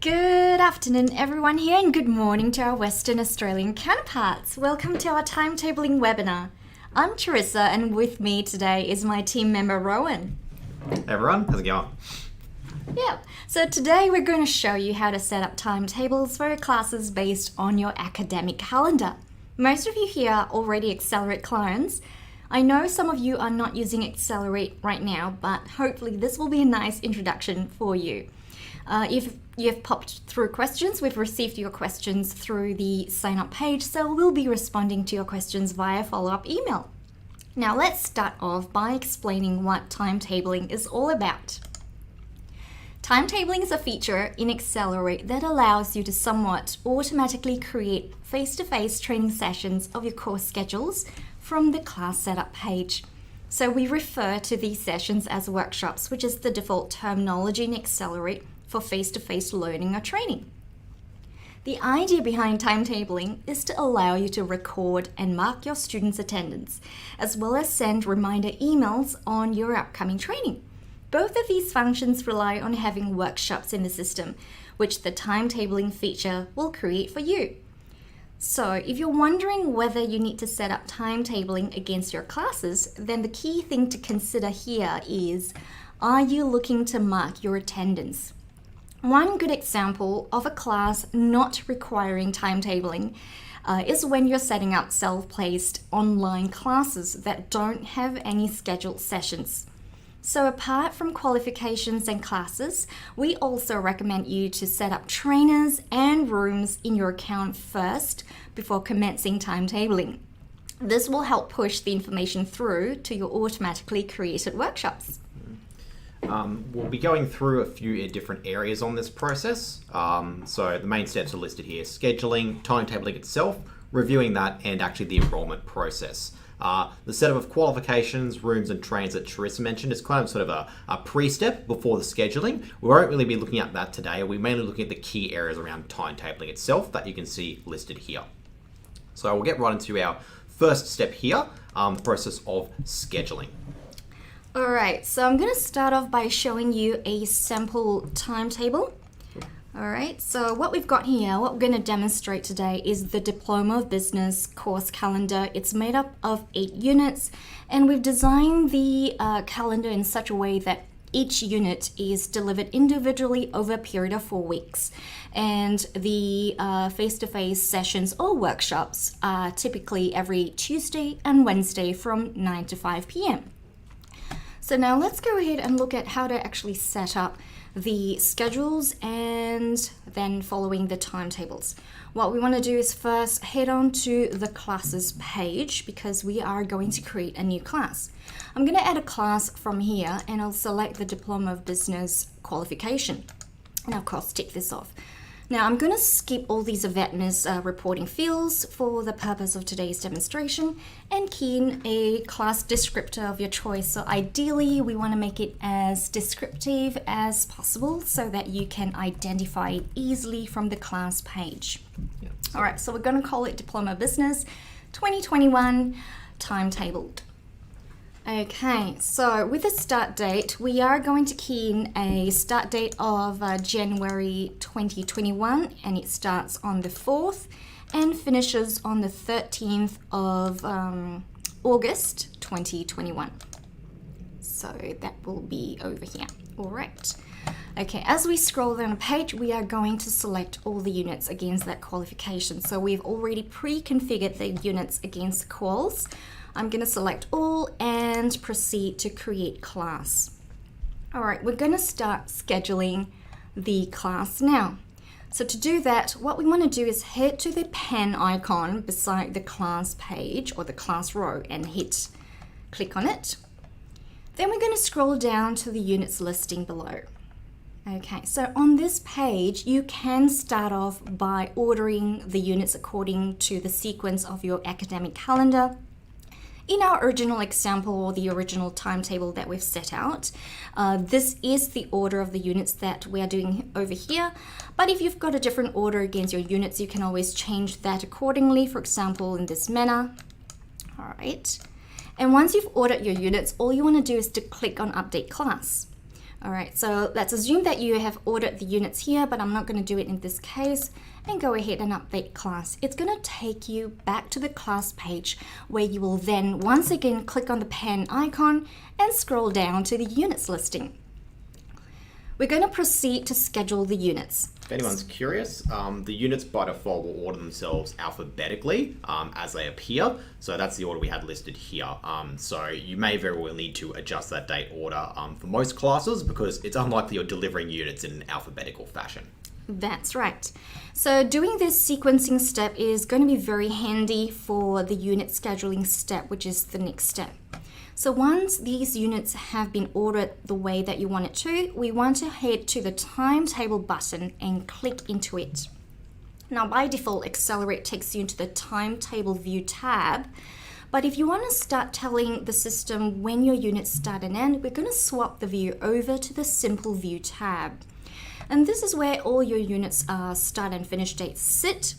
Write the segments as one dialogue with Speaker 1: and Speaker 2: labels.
Speaker 1: Good afternoon, everyone here, and good morning to our Western Australian counterparts. Welcome to our timetabling webinar. I'm Teresa, and with me today is my team member, Rowan.
Speaker 2: Hey everyone, how's it going?
Speaker 1: Yeah, so today we're going to show you how to set up timetables for your classes based on your academic calendar. Most of you here are already aXcelerate clients. I know some of you are not using aXcelerate right now, but hopefully this will be a nice introduction for you. If you have popped through questions, we've received your questions through the sign up page, so we'll be responding to your questions via follow-up email. Now let's start off by explaining what timetabling is all about. Timetabling is a feature in aXcelerate that allows you to somewhat automatically create face-to-face training sessions of your course schedules from the class setup page. So we refer to these sessions as workshops, which is the default terminology in aXcelerate for face-to-face learning or training. The idea behind timetabling is to allow you to record and mark your students' attendance, as well as send reminder emails on your upcoming training. Both of these functions rely on having workshops in the system, which the timetabling feature will create for you. So if you're wondering whether you need to set up timetabling against your classes, then the key thing to consider here is, are you looking to mark your attendance? One good example of a class not requiring timetabling is when you're setting up self-paced online classes that don't have any scheduled sessions. So apart from qualifications and classes, we also recommend you to set up trainers and rooms in your account first before commencing timetabling. This will help push the information through to your automatically created workshops.
Speaker 2: We'll be going through a few different areas on this process. So the main steps are listed here: scheduling, timetabling itself, reviewing that, and actually the enrollment process. The setup of qualifications, rooms, and trains that Teresa mentioned is kind of sort of a pre-step before the scheduling. We won't really be looking at that today. We're mainly looking at the key areas around timetabling itself that you can see listed here. So we'll get right into our first step here, the process of scheduling.
Speaker 1: Alright, so I'm going to start off by showing you a sample timetable. Alright, so what we've got here, what we're going to demonstrate today is the Diploma of Business course calendar. It's made up of 8 units, and we've designed the calendar in such a way that each unit is delivered individually over a period of 4 weeks. And the face-to-face sessions or workshops are typically every Tuesday and Wednesday from 9 to 5 p.m. So now let's go ahead and look at how to actually set up the schedules and then following the timetables. What we want to do is first head on to the classes page because we are going to create a new class. I'm going to add a class from here and I'll select the Diploma of Business qualification. And of course tick this off. Now I'm going to skip all these awareness reporting fields for the purpose of today's demonstration and key in a class descriptor of your choice. So ideally we want to make it as descriptive as possible so that you can identify it easily from the class page.
Speaker 2: Yep.
Speaker 1: Alright, so we're going to call it Diploma Business 2021 timetabled. Okay, so with the start date, we are going to key in a start date of January 2021, and it starts on the 4th and finishes on the 13th of August 2021. So that will be over here. All right. Okay, as we scroll down the page, we are going to select all the units against that qualification. So we've already pre-configured the units against quals. I'm going to select all and proceed to create class. All right, we're going to start scheduling the class now. So to do that, what we want to do is head to the pen icon beside the class page or the class row and click on it. Then we're going to scroll down to the units listing below. Okay, so on this page, you can start off by ordering the units according to the sequence of your academic calendar. In our original example or the original timetable that we've set out, this is the order of the units that we are doing over here. But if you've got a different order against your units, you can always change that accordingly, for example, in this manner. All right. And once you've ordered your units, all you want to do is to click on Update Class. All right, so let's assume that you have ordered the units here, but I'm not going to do it in this case, and go ahead and update class. It's going to take you back to the class page where you will then once again click on the pen icon and scroll down to the units listing. We're going to proceed to schedule the units.
Speaker 2: If anyone's curious, the units by default will order themselves alphabetically as they appear. So that's the order we had listed here. So you may very well need to adjust that date order for most classes because it's unlikely you're delivering units in an alphabetical fashion.
Speaker 1: That's right. So doing this sequencing step is going to be very handy for the unit scheduling step, which is the next step. So once these units have been ordered the way that you want it to, we want to head to the timetable button and click into it. Now by default, aXcelerate takes you into the timetable view tab. But if you want to start telling the system when your units start and end, we're going to swap the view over to the simple view tab. And this is where all your units start and finish dates sit.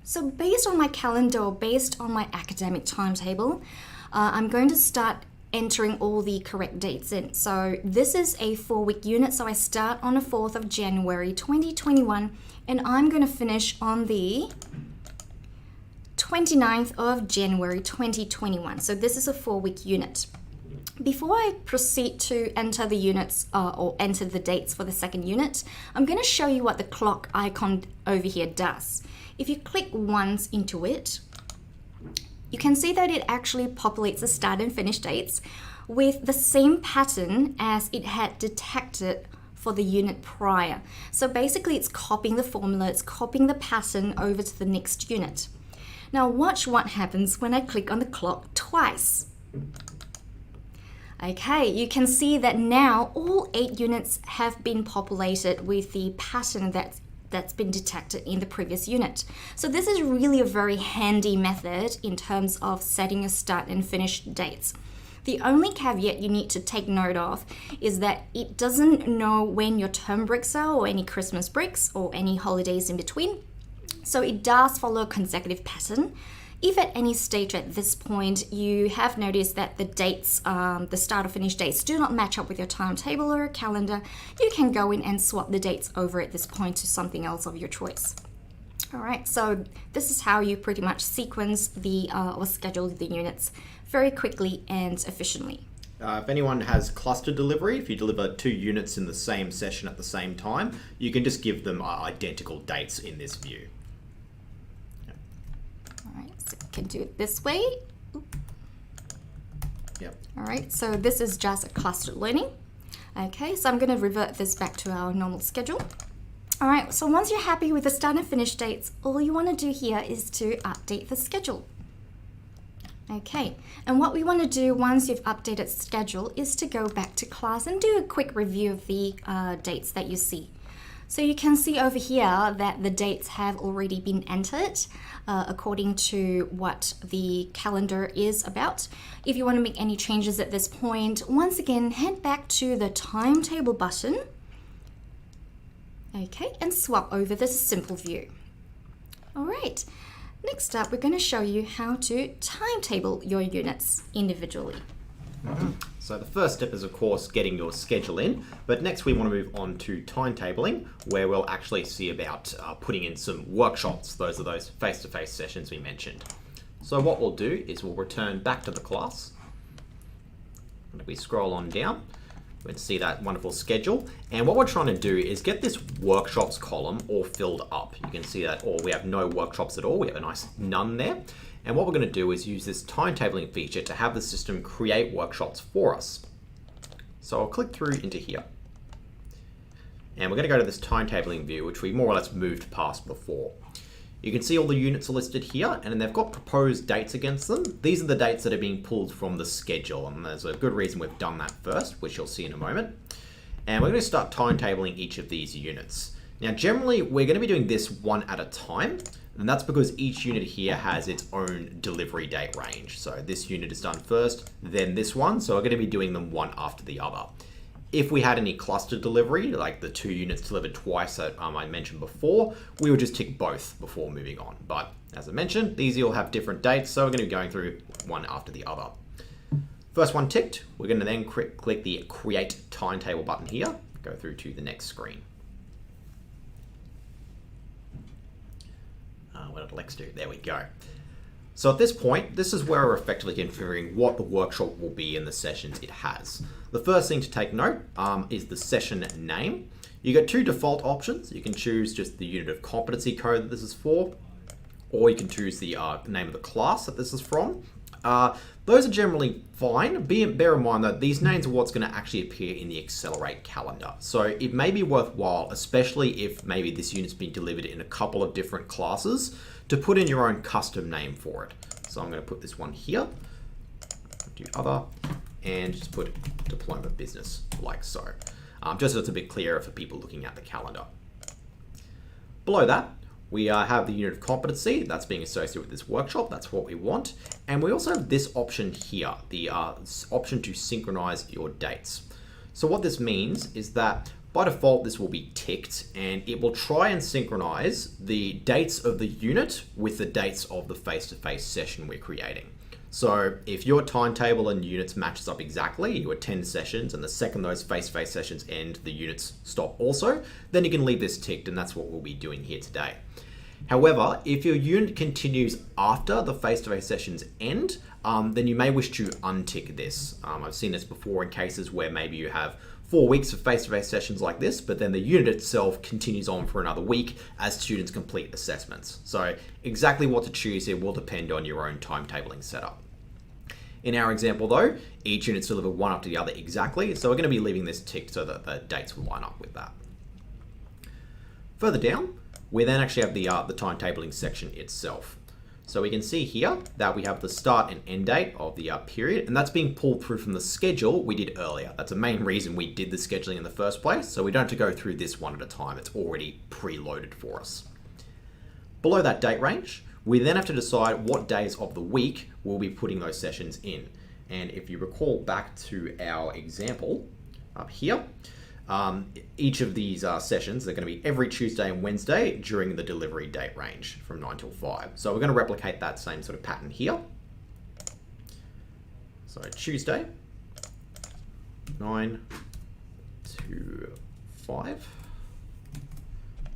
Speaker 1: So based on my calendar or based on my academic timetable, I'm going to start entering all the correct dates in. So this is a 4-week unit, so I start on the 4th of January 2021, and I'm going to finish on the 29th of January 2021. So this is a 4-week unit. Before I proceed to enter the units or enter the dates for the second unit, I'm going to show you what the clock icon over here does. If you click once into it, you can see that it actually populates the start and finish dates with the same pattern as it had detected for the unit prior. So basically it's copying the formula, it's copying the pattern over to the next unit. Now watch what happens when I click on the clock twice. Okay, you can see that now all 8 units have been populated with the pattern that's been detected in the previous unit. So this is really a very handy method in terms of setting a start and finish dates. The only caveat you need to take note of is that it doesn't know when your term breaks are or any Christmas breaks or any holidays in between. So it does follow a consecutive pattern. If at any stage at this point you have noticed that the dates, the start or finish dates do not match up with your timetable or calendar, you can go in and swap the dates over at this point to something else of your choice. All right, so this is how you pretty much sequence the or schedule the units very quickly and efficiently.
Speaker 2: If anyone has cluster delivery, if you deliver 2 units in the same session at the same time, you can just give them identical dates in this view.
Speaker 1: So you can do it this way.
Speaker 2: Yep.
Speaker 1: All right, so this is just a clustered learning. Okay, so I'm going to revert this back to our normal schedule. All right, so once you're happy with the start and finish dates, all you want to do here is to update the schedule. Okay, and what we want to do once you've updated schedule is to go back to class and do a quick review of the dates that you see. So you can see over here that the dates have already been entered according to what the calendar is about. If you want to make any changes at this point, once again, head back to the timetable button. Okay, and swap over the simple view. All right, next up, we're going to show you how to timetable your units individually.
Speaker 2: So the first step is, of course, getting your schedule in, but next we want to move on to timetabling, where we'll actually see about putting in some workshops. Those are those face-to-face sessions we mentioned. So what we'll do is we'll return back to the class. And if we scroll on down, we'll see that wonderful schedule. And what we're trying to do is get this workshops column all filled up. You can see that, or we have no workshops at all. We have a nice none there. And what we're going to do is use this timetabling feature to have the system create workshops for us. So I'll click through into here. And we're going to go to this timetabling view, which we more or less moved past before. You can see all the units are listed here, and they've got proposed dates against them. These are the dates that are being pulled from the schedule, and there's a good reason we've done that first, which you'll see in a moment. And we're going to start timetabling each of these units. Now, generally, we're going to be doing this one at a time, and that's because each unit here has its own delivery date range. So this unit is done first, then this one, so we're going to be doing them one after the other. If we had any cluster delivery, like the 2 units delivered twice that I mentioned before, we would just tick both before moving on. But as I mentioned, these all have different dates, so we're going to be going through one after the other. First one ticked, we're going to then click the Create Timetable button here, go through to the next screen. What did Lex do? There we go. So at this point, this is where we're effectively configuring what the workshop will be in the sessions it has. The first thing to take note is the session name. You get two default options. You can choose just the unit of competency code that this is for, or you can choose the name of the class that this is from. Those are generally fine. Bear in mind that these names are what's going to actually appear in the aXcelerate calendar. So it may be worthwhile, especially if maybe this unit's been delivered in a couple of different classes, to put in your own custom name for it. So I'm going to put this one here, do other, and just put Diploma Business, like so. Just so it's a bit clearer for people looking at the calendar. Below that, we have the unit of competency that's being associated with this workshop. That's what we want. And we also have this option here, the option to synchronize your dates. So what this means is that by default, this will be ticked and it will try and synchronize the dates of the unit with the dates of the face-to-face session we're creating. So if your timetable and units matches up exactly, you attend sessions, and the second those face-to-face sessions end, the units stop also, then you can leave this ticked, and that's what we'll be doing here today. However, if your unit continues after the face-to-face sessions end, then you may wish to untick this. I've seen this before in cases where maybe you have 4 weeks of face-to-face sessions like this, but then the unit itself continues on for another week as students complete assessments. So exactly what to choose here will depend on your own timetabling setup. In our example though, each unit's delivered one after the other exactly, so we're going to be leaving this ticked so that the dates will line up with that. Further down, we then actually have the timetabling section itself. So we can see here that we have the start and end date of the period, and that's being pulled through from the schedule we did earlier. That's the main reason we did the scheduling in the first place, so we don't have to go through this one at a time. It's already preloaded for us. Below that date range, we then have to decide what days of the week we'll be putting those sessions in. And if you recall back to our example up here, each of these sessions are going to be every Tuesday and Wednesday during the delivery date range from 9 till 5. So we're going to replicate that same sort of pattern here. So Tuesday, 9 to 5,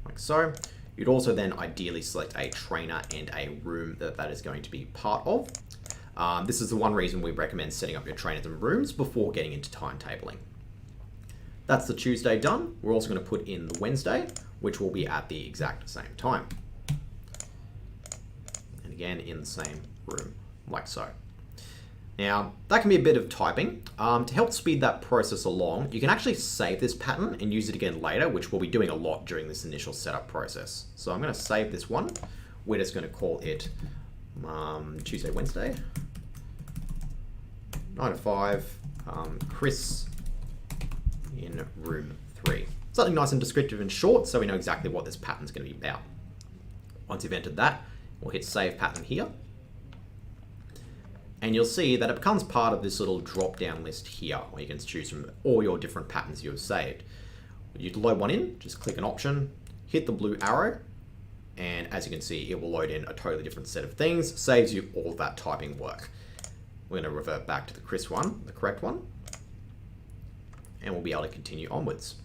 Speaker 2: like so. You'd also then ideally select a trainer and a room that is going to be part of. This is the one reason we recommend setting up your trainers and rooms before getting into timetabling. That's the Tuesday done. We're also going to put in the Wednesday, which will be at the exact same time. And again, in the same room, like so. Now, that can be a bit of typing. To help speed that process along, you can actually save this pattern and use it again later, which we'll be doing a lot during this initial setup process. So I'm going to save this one. We're just going to call it Tuesday, Wednesday, 9 to 5, Chris in room 3. Something nice and descriptive and short so we know exactly what this pattern is going to be about. Once you've entered that, we'll hit Save Pattern here. And you'll see that it becomes part of this little drop-down list here, where you can choose from all your different patterns you have saved. You load one in, just click an option, hit the blue arrow, and as you can see, it will load in a totally different set of things, saves you all of that typing work. We're going to revert back to the Chris one, the correct one, and we'll be able to continue onwards.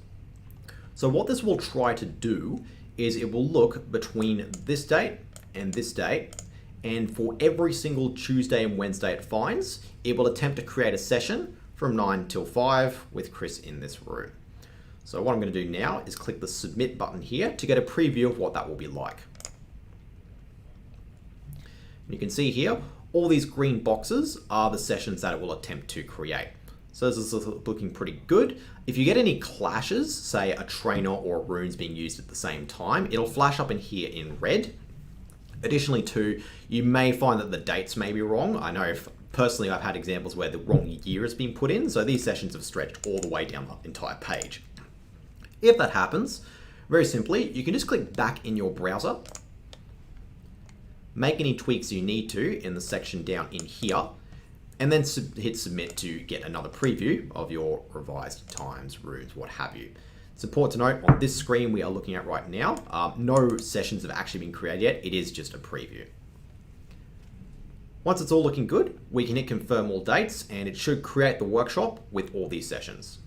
Speaker 2: So what this will try to do is it will look between this date and this date, and for every single Tuesday and Wednesday it finds, it will attempt to create a session from 9 till 5 with Chris in this room. So what I'm going to do now is click the Submit button here to get a preview of what that will be like. And you can see here, all these green boxes are the sessions that it will attempt to create. So this is looking pretty good. If you get any clashes, say a trainer or a rune's being used at the same time, it'll flash up in here in red. Additionally too, you may find that the dates may be wrong. I know personally I've had examples where the wrong year has been put in, so these sessions have stretched all the way down the entire page. If that happens, very simply, you can just click back in your browser, make any tweaks you need to in the section down in here, and then hit Submit to get another preview of your revised times, runes, what have you. It's important to note, on this screen we are looking at right now, no sessions have actually been created yet. It is just a preview. Once it's all looking good, we can hit confirm all dates and it should create the workshop with all these sessions.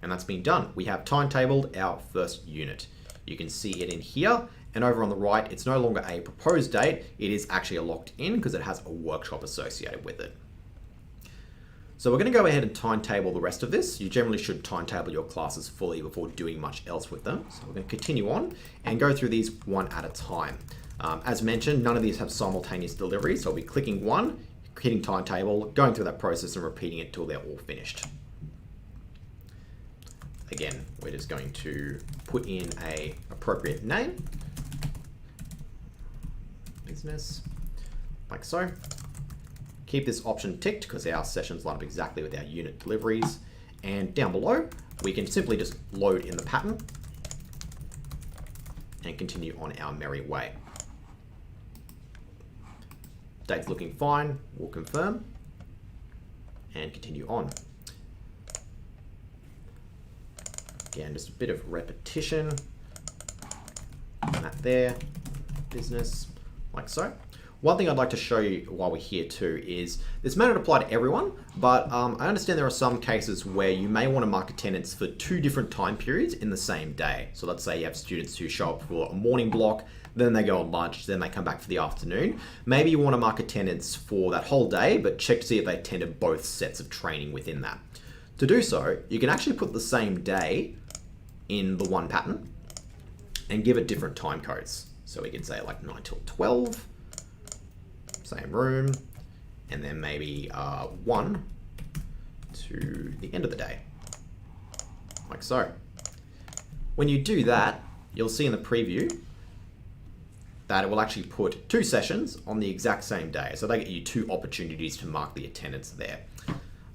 Speaker 2: And that's been done. We have timetabled our first unit. You can see it in here, and over on the right, it's no longer a proposed date, it is actually a locked in because it has a workshop associated with it. So we're going to go ahead and timetable the rest of this. You generally should timetable your classes fully before doing much else with them. So we're going to continue on and go through these one at a time. As mentioned, none of these have simultaneous delivery, so I'll be clicking one, hitting timetable, going through that process and repeating it till they're all finished. Again, we're just going to put in an appropriate name, business, like so. Keep this option ticked because our sessions line up exactly with our unit deliveries. And down below, we can simply just load in the pattern and continue on our merry way. Date's looking fine, we'll confirm and continue on. Again, just a bit of repetition. And that there, business, like so. One thing I'd like to show you while we're here too is this may not apply to everyone, but I understand there are some cases where you may want to mark attendance for 2 different time periods in the same day. So let's say you have students who show up for a morning block, then they go on lunch, then they come back for the afternoon. Maybe you want to mark attendance for that whole day, but check to see if they attended both sets of training within that. To do so, you can actually put the same day in the one pattern and give it different time codes. So we can say like 9 till 12, same room, and then maybe 1 to the end of the day, like so. When you do that, you'll see in the preview that it will actually put 2 sessions on the exact same day. So they get you 2 opportunities to mark the attendance there.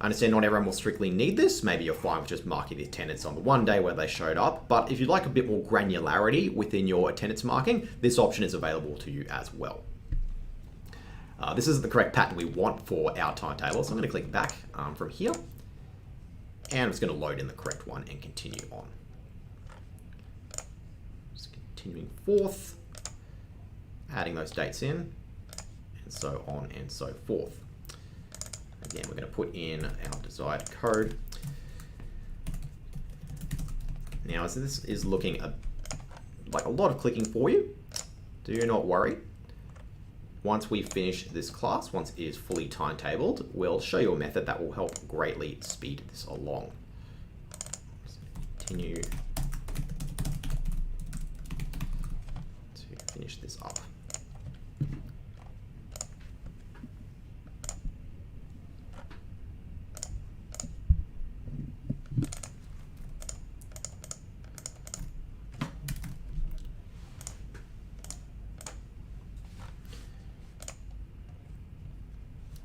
Speaker 2: I understand not everyone will strictly need this. Maybe you're fine with just marking the attendance on the one day where they showed up. But if you'd like a bit more granularity within your attendance marking, this option is available to you as well. This isn't the correct pattern we want for our timetable, so I'm going to click back from here. And I'm just going to load in the correct one and continue on. Just continuing forth, adding those dates in, and so on and so forth. Again, we're going to put in our desired code. Now, as this is looking like a lot of clicking for you, do not worry. Once we finish this class, once it is fully timetabled, we'll show you a method that will help greatly speed this along. Continue to finish this up.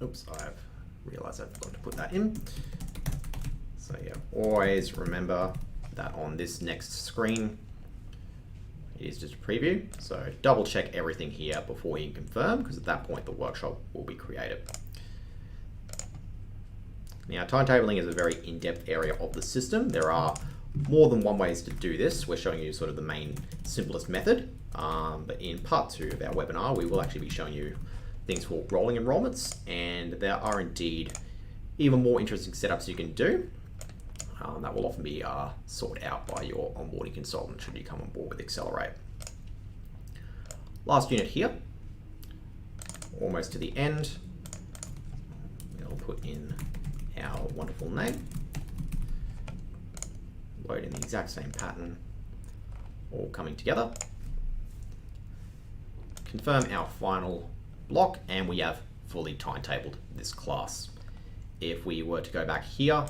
Speaker 2: Oops, I've realized I've forgotten to put that in. So yeah, always remember that on this next screen, it is just a preview. So double check everything here before you confirm, because at that point the workshop will be created. Now, timetabling is a very in-depth area of the system. There are more than one ways to do this. We're showing you sort of the main simplest method, but in part 2 of our webinar, we will actually be showing you things for rolling enrollments, and there are indeed even more interesting setups you can do that will often be sorted out by your onboarding consultant should you come on board with aXcelerate. Last unit here, almost to the end. We'll put in our wonderful name, load in the exact same pattern, all coming together. Confirm our final block, and we have fully timetabled this class. If we were to go back here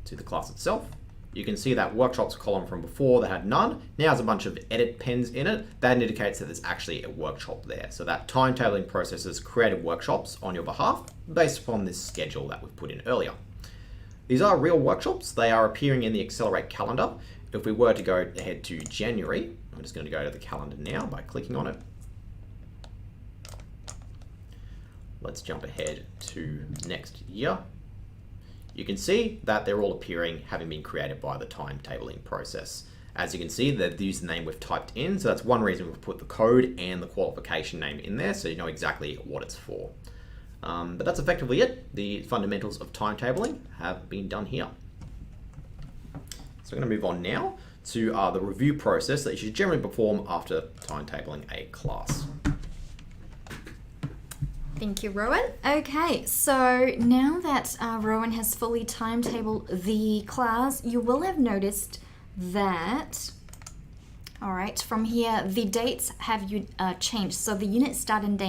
Speaker 2: to the class itself, you can see that workshops column from before that had none now has a bunch of edit pens in it. That indicates that there's actually a workshop there. So that timetabling process has created workshops on your behalf based upon this schedule that we've put in earlier. These are real workshops. They are appearing in the aXcelerate calendar. If we were to go ahead to January, I'm just going to go to the calendar now by clicking on it. Let's jump ahead to next year. You can see that they're all appearing, having been created by the timetabling process. As you can see, the username we've typed in, so that's one reason we've put the code and the qualification name in there, so you know exactly what it's for. But that's effectively it. The fundamentals of timetabling have been done here. So I'm going to move on now to the review process that you should generally perform after timetabling a class.
Speaker 1: Thank you, Rowan. Okay, so now that Rowan has fully timetabled the class, you will have noticed that, all right, from here, the dates have changed. So the unit start and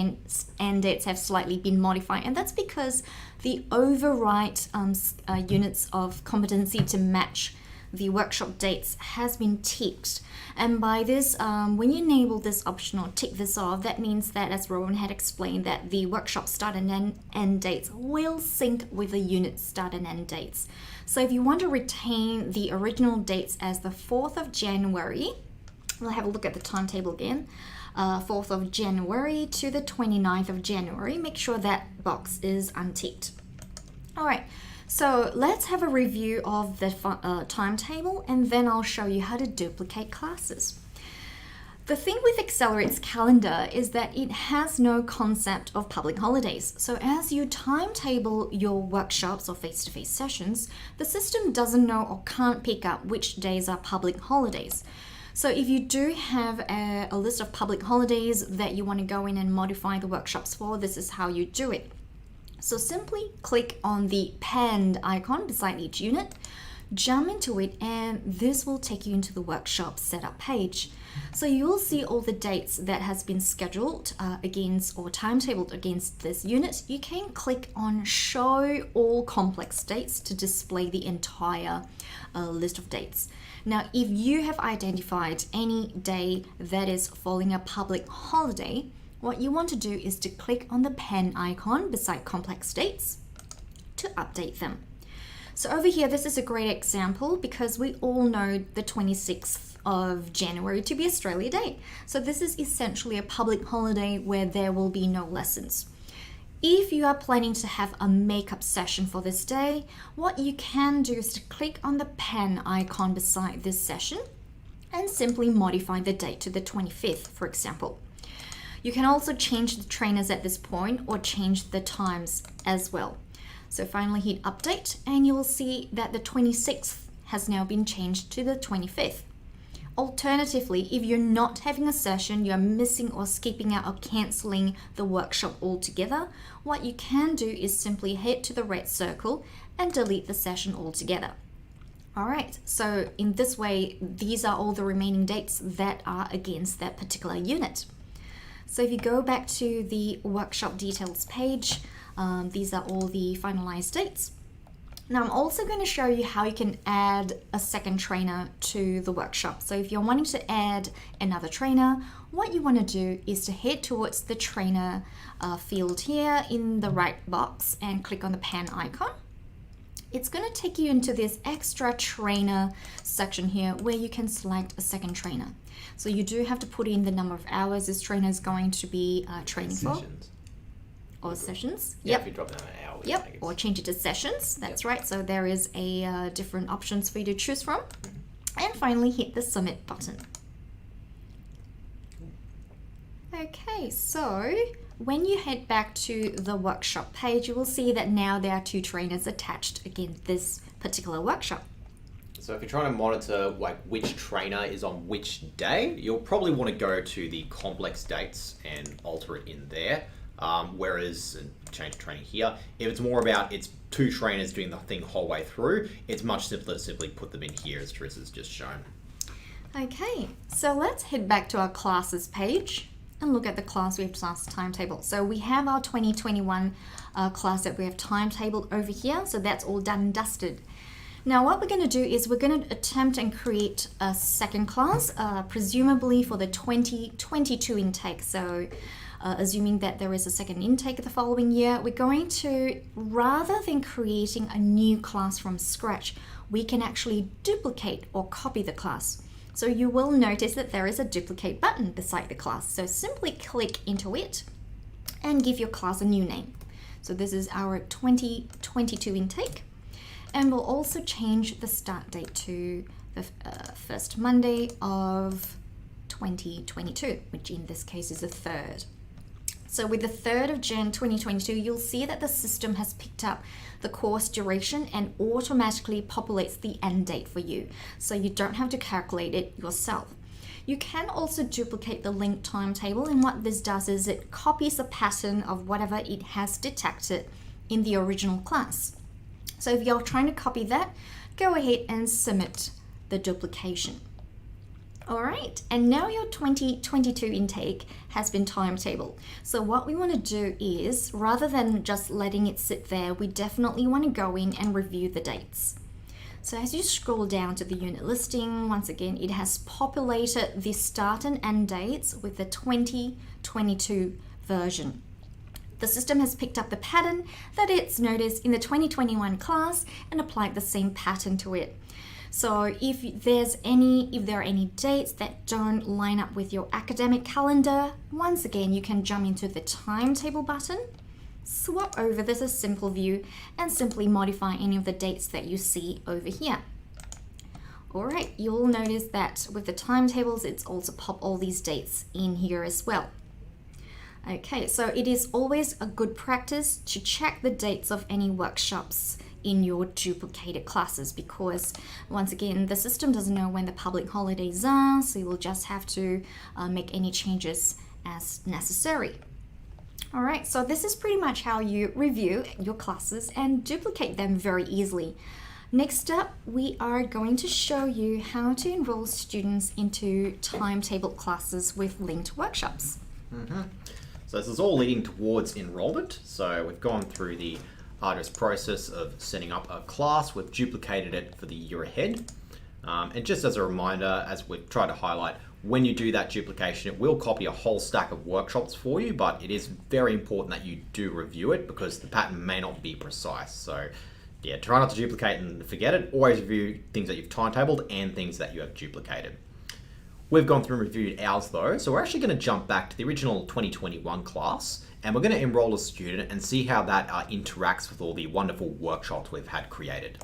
Speaker 1: end dates have slightly been modified, and that's because the overwrite units of competency to match the workshop dates has been ticked. And by this, when you enable this option or tick this off, that means that, as Rowan had explained, that the workshop start and end dates will sync with the unit start and end dates. So if you want to retain the original dates as the 4th of January, we'll have a look at the timetable again, 4th of January to the 29th of January, make sure that box is unticked. All right. So let's have a review of the timetable, and then I'll show you how to duplicate classes. The thing with aXcelerate's calendar is that it has no concept of public holidays. So as you timetable your workshops or face-to-face sessions, the system doesn't know or can't pick up which days are public holidays. So if you do have a list of public holidays that you want to go in and modify the workshops for, this is how you do it. So simply click on the penned icon beside each unit, jump into it, and this will take you into the workshop setup page. So you'll see all the dates that has been scheduled against or timetabled against this unit. You can click on show all complex dates to display the entire list of dates. Now, if you have identified any day that is falling a public holiday, what you want to do is to click on the pen icon beside complex dates to update them. So over here, this is a great example because we all know the 26th of January to be Australia Day. So this is essentially a public holiday where there will be no lessons. If you are planning to have a makeup session for this day, what you can do is to click on the pen icon beside this session and simply modify the date to the 25th, for example. You can also change the trainers at this point or change the times as well. So finally hit update and you will see that the 26th has now been changed to the 25th. Alternatively, if you're not having a session, you're missing or skipping out or cancelling the workshop altogether, what you can do is simply head to the red circle and delete the session altogether. All right, so in this way, these are all the remaining dates that are against that particular unit. So if you go back to the workshop details page, these are all the finalized dates. Now I'm also going to show you how you can add a second trainer to the workshop. So if you're wanting to add another trainer, what you want to do is to head towards the trainer field here in the right box and click on the pen icon. It's going to take you into this extra trainer section here where you can select a second trainer. So you do have to put in the number of hours this trainer is going to be training
Speaker 2: Sessions.
Speaker 1: for. Or sessions.
Speaker 2: Yeah, if you drop down an hour.
Speaker 1: Yep, or change it to sessions. That's right. So there is a different options for you to choose from. And finally hit the submit button. Okay, so when you head back to the workshop page, you will see that now there are two trainers attached against this particular workshop.
Speaker 2: So if you're trying to monitor like which trainer is on which day, you'll probably want to go to the complex dates and alter it in there. Whereas, change training here, if it's more about it's two trainers doing the thing the whole way through, it's much simpler to simply put them in here as Teresa's just shown.
Speaker 1: Okay, so let's head back to our classes page and look at the class we have class timetable. So we have our 2021 class that we have timetabled over here, so that's all done and dusted. Now what we're going to do is we're going to attempt and create a second class, presumably for the 2022 intake. So assuming that there is a second intake the following year, we're going to, rather than creating a new class from scratch, we can actually duplicate or copy the class. So you will notice that there is a duplicate button beside the class. So simply click into it and give your class a new name. So this is our 2022 intake. And we'll also change the start date to the first Monday of 2022, which in this case is the 3rd. So with the 3rd of Jan 2022, you'll see that the system has picked up the course duration and automatically populates the end date for you, so you don't have to calculate it yourself. You can also duplicate the linked timetable, and what this does is it copies a pattern of whatever it has detected in the original class. So if you're trying to copy that, go ahead and submit the duplication. Alright, and now your 2022 intake has been timetabled. So what we want to do is, rather than just letting it sit there, we definitely want to go in and review the dates. So as you scroll down to the unit listing, once again, it has populated the start and end dates with the 2022 version. The system has picked up the pattern that it's noticed in the 2021 class and applied the same pattern to it. So if there are any dates that don't line up with your academic calendar, once again, you can jump into the timetable button, swap over this as simple view, and simply modify any of the dates that you see over here. Alright, you'll notice that with the timetables, it's also pop all these dates in here as well. Okay, so it is always a good practice to check the dates of any workshops in your duplicated classes, because once again, the system doesn't know when the public holidays are, so you will just have to make any changes as necessary. Alright, so this is pretty much how you review your classes and duplicate them very easily. Next up, we are going to show you how to enroll students into timetable classes with linked workshops.
Speaker 2: So this is all leading towards enrollment. So we've gone through the arduous process of setting up a class. We've duplicated it for the year ahead. And just as a reminder, as we've tried to highlight, when you do that duplication, it will copy a whole stack of workshops for you, but it is very important that you do review it because the pattern may not be precise. So yeah, try not to duplicate and forget it. Always review things that you've timetabled and things that you have duplicated. We've gone through and reviewed ours though, so we're actually going to jump back to the original 2021 class, and we're going to enroll a student and see how that interacts with all the wonderful workshops we've had created.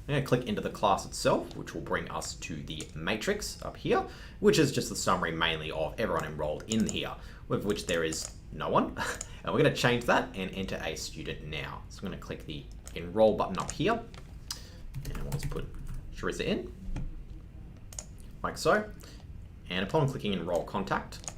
Speaker 2: I'm going to click into the class itself, which will bring us to the matrix up here, which is just the summary mainly of everyone enrolled in here, with which there is no one. And we're going to change that and enter a student now. So I'm going to click the enroll button up here, and let's put Charissa in, like so. And upon clicking enroll contact,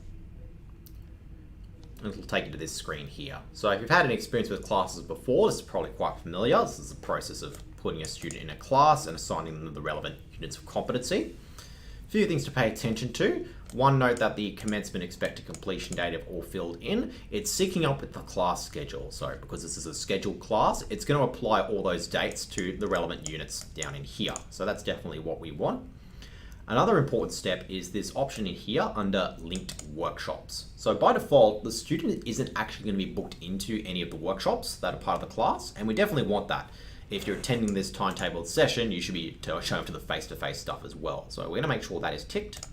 Speaker 2: it'll take you to this screen here. So if you've had an experience with classes before, this is probably quite familiar. This is the process of putting a student in a class and assigning them the relevant units of competency. A few things to pay attention to. One, note that the commencement expected completion date have all filled in. It's syncing up with the class schedule. So because this is a scheduled class, it's going to apply all those dates to the relevant units down in here. So that's definitely what we want. Another important step is this option in here under linked workshops. So by default, the student isn't actually going to be booked into any of the workshops that are part of the class, and we definitely want that. If you're attending this timetabled session, you should be showing up to the face-to-face stuff as well. So we're going to make sure that is ticked.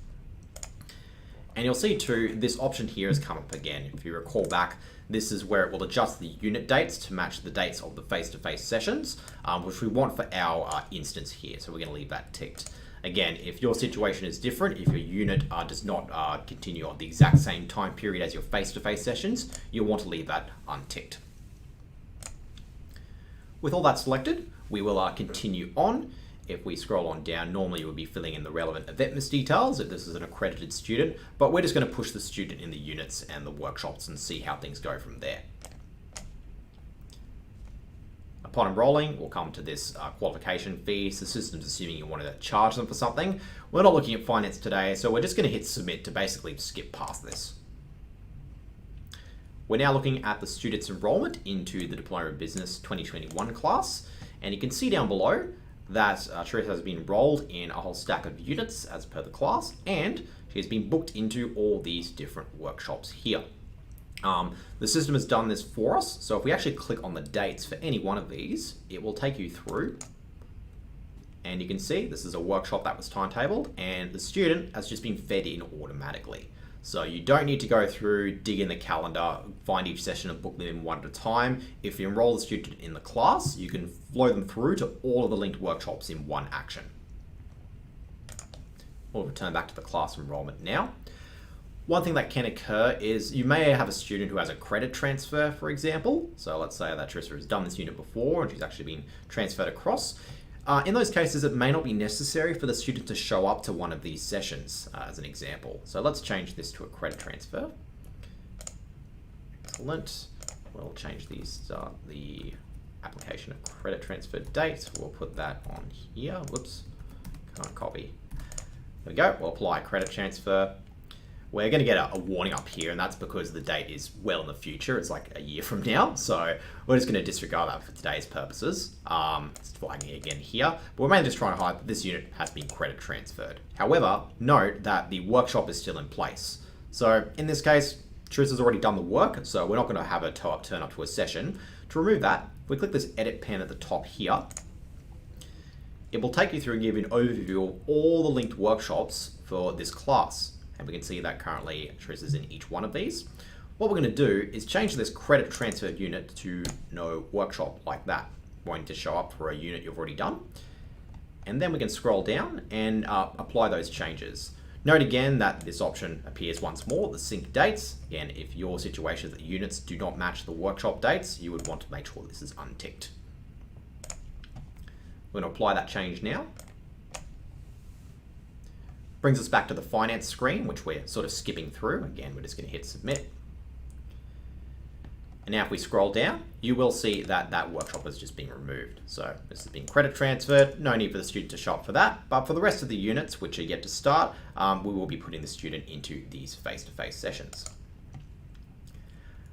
Speaker 2: And you'll see too, this option here has come up again. If you recall back, this is where it will adjust the unit dates to match the dates of the face-to-face sessions, which we want for our instance here. So we're going to leave that ticked. Again, if your situation is different, if your unit does not continue on the exact same time period as your face-to-face sessions, you'll want to leave that unticked. With all that selected, we will continue on. If we scroll on down, normally you would be filling in the relevant event details if this is an accredited student, but we're just going to push the student in the units and the workshops and see how things go from there. Upon enrolling, we'll come to this qualification fees. The system's assuming you wanted to charge them for something. We're not looking at finance today, so we're just going to hit submit to basically skip past this. We're now looking at the student's enrollment into the Diploma of Business 2021 class, and you can see down below that Charissa has been enrolled in a whole stack of units as per the class, and she has been booked into all these different workshops here. The system has done this for us, so if we actually click on the dates for any one of these, it will take you through, and you can see this is a workshop that was timetabled, and the student has just been fed in automatically. So you don't need to go through, dig in the calendar, find each session and book them in one at a time. If you enroll the student in the class, you can flow them through to all of the linked workshops in one action. We'll return back to the class enrollment now. One thing that can occur is you may have a student who has a credit transfer, for example. So let's say that Trissa has done this unit before and she's actually been transferred across. In those cases, it may not be necessary for the student to show up to one of these sessions, as an example. So let's change this to a credit transfer. Excellent. We'll change these, the application of credit transfer date. We'll put that on here. Whoops, can't copy. There we go. We'll apply credit transfer. We're going to get a warning up here, and that's because the date is well in the future. It's like a year from now, so we're just going to disregard that for today's purposes. It's flagging it again here, but we're mainly just trying to hide that this unit has been credit transferred. However, note that the workshop is still in place. So in this case, Trissa's already done the work, so we're not going to have her turn up to a session. To remove that, if we click this edit pen at the top here, it will take you through and give you an overview of all the linked workshops for this class. And we can see that currently Trissa's in each one of these. What we're going to do is change this credit transfer unit to no workshop like that. Going to show up for a unit you've already done. And then we can scroll down and apply those changes. Note again that this option appears once more, the sync dates. Again, if your situation is that units do not match the workshop dates, you would want to make sure this is unticked. We're going to apply that change now. Brings us back to the finance screen, which we're sort of skipping through. Again, we're just going to hit submit. And now if we scroll down, you will see that that workshop has just been removed. So this has been credit transferred. No need for the student to shop for that. But for the rest of the units, which are yet to start, we will be putting the student into these face-to-face sessions.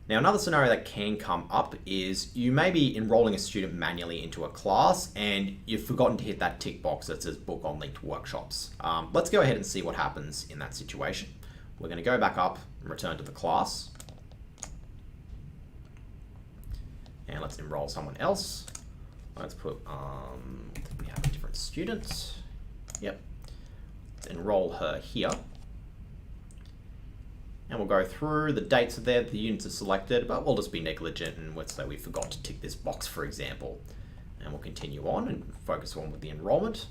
Speaker 2: Now, another scenario that can come up is you may be enrolling a student manually into a class and you've forgotten to hit that tick box that says book on linked workshops. Let's go ahead and see what happens in that situation. We're going to go back up and return to the class. And let's enroll someone else. Let's put, we have a different student. Yep. Let's enroll her here. And we'll go through, the dates are there, the units are selected, but we'll just be negligent and let's say we forgot to tick this box, for example. And we'll continue on and focus on with the enrollment.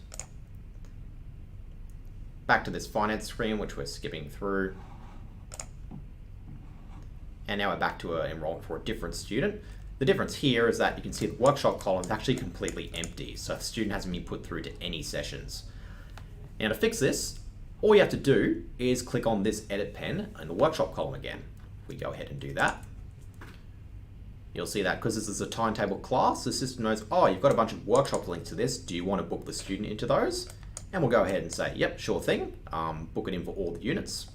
Speaker 2: Back to this finance screen, which we're skipping through. And now we're back to enrollment for a different student. The difference here is that you can see the workshop column is actually completely empty, so the student hasn't been put through to any sessions. Now to fix this, all you have to do is click on this edit pen in the workshop column again. If we go ahead and do that, you'll see that because this is a timetable class, the system knows, oh, you've got a bunch of workshops linked to this. Do you want to book the student into those? And we'll go ahead and say, yep, sure thing. Book it in for all the units.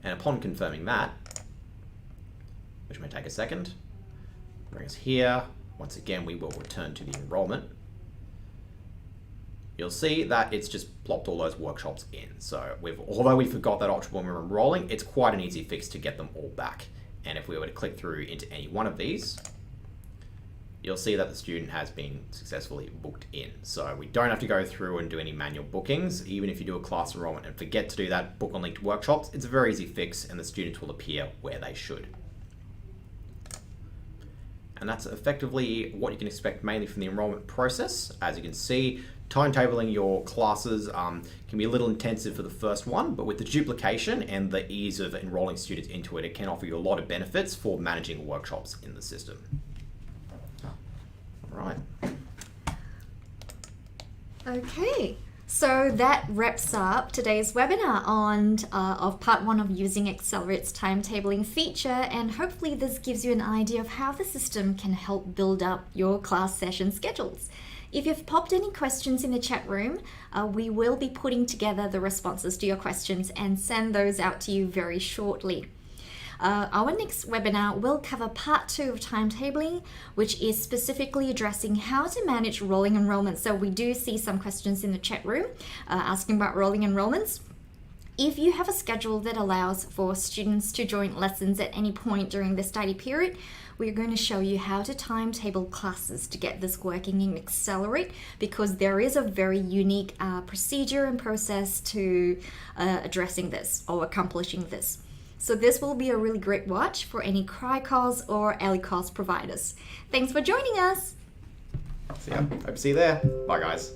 Speaker 2: And upon confirming that, which may take a second, bring us here. Once again, we will return to the enrollment. You'll see that it's just plopped all those workshops in. So although we forgot that option when we were enrolling, it's quite an easy fix to get them all back. And if we were to click through into any one of these, you'll see that the student has been successfully booked in. So we don't have to go through and do any manual bookings. Even if you do a class enrollment and forget to do that, book on linked workshops, it's a very easy fix and the students will appear where they should. And that's effectively what you can expect mainly from the enrollment process. As you can see, timetabling your classes can be a little intensive for the first one, but with the duplication and the ease of enrolling students into it, it can offer you a lot of benefits for managing workshops in the system. All right.
Speaker 1: Okay. So that wraps up today's webinar on of part 1 of using aXcelerate's timetabling feature, and hopefully this gives you an idea of how the system can help build up your class session schedules. If you've popped any questions in the chat room, we will be putting together the responses to your questions and send those out to you very shortly. Our next webinar will cover part 2 of timetabling, which is specifically addressing how to manage rolling enrollments. So we do see some questions in the chat room asking about rolling enrollments. If you have a schedule that allows for students to join lessons at any point during the study period, we're going to show you how to timetable classes to get this working in aXcelerate, because there is a very unique procedure and process to addressing this or accomplishing this. So this will be a really great watch for any CRICOS or ELICOS providers. Thanks for joining us.
Speaker 2: See ya. Hope to see you there. Bye, guys.